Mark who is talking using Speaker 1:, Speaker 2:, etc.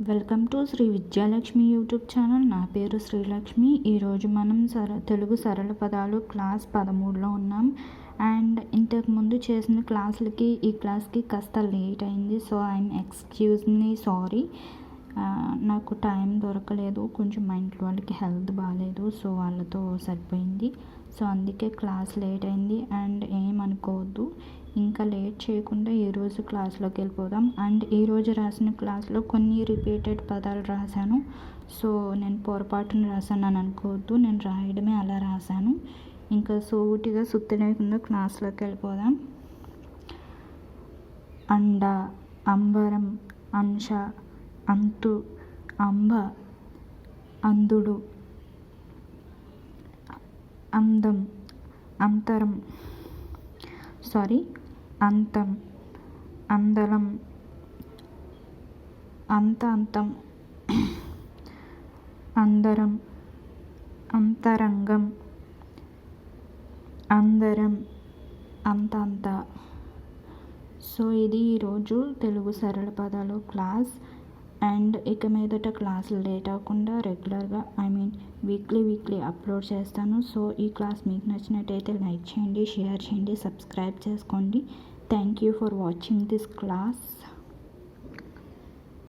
Speaker 1: Welcome to Sri Vidyalakshmi YouTube channel. నా పేరు శ్రీలక్ష్మి. ఈరోజు మనం తెలుగు సరళ పదాలు క్లాస్ 13లో ఉన్నాం. అండ్ ఇంతకుముందు చేసిన క్లాసులకి ఈ క్లాస్కి కాస్త లేట్ అయింది. So I'm excuse me sorry. నాకు టైం దొరకలేదు, కొంచెం మా ఇంట్లో వాళ్ళకి హెల్త్ బాగాలేదు, సో వాళ్ళతో సరిపోయింది. సో అందుకే క్లాస్ లేట్ అయింది. అండ్ ఏమనుకోవద్దు, ఇంకా లేట్ చేయకుండా ఈరోజు క్లాస్లోకి వెళ్ళిపోదాం. అండ్ ఈరోజు రాసిన క్లాస్లో కొన్ని రిపీటెడ్ పదాలు రాశాను. సో నేను పొరపాటున రాశాను అని అనుకోవద్దు, నేను రాయడమే అలా రాశాను. ఇంకా సూటిగా సుత్తి లేకుండా క్లాస్లోకి వెళ్ళిపోదాం. అండ, అంబరం, అంశ, అంతు, అంబ, అందుడు, అందం, అంతరం, అంతం, అందలం, అంతం, అందరం, అంతరంగం, అందరం, అంతంత. సో ఇది ఈరోజు తెలుగు సరళ పదాలు క్లాస్. అండ్ ఇక మీదట క్లాసులు లేట్ అవ్వకుండా రెగ్యులర్గా వీక్లీ అప్లోడ్ చేస్తాను. సో ఈ క్లాస్ మీకు నచ్చినట్టయితే లైక్ చేయండి, షేర్ చేయండి, సబ్స్క్రైబ్ చేసుకోండి. Thank you for watching this class.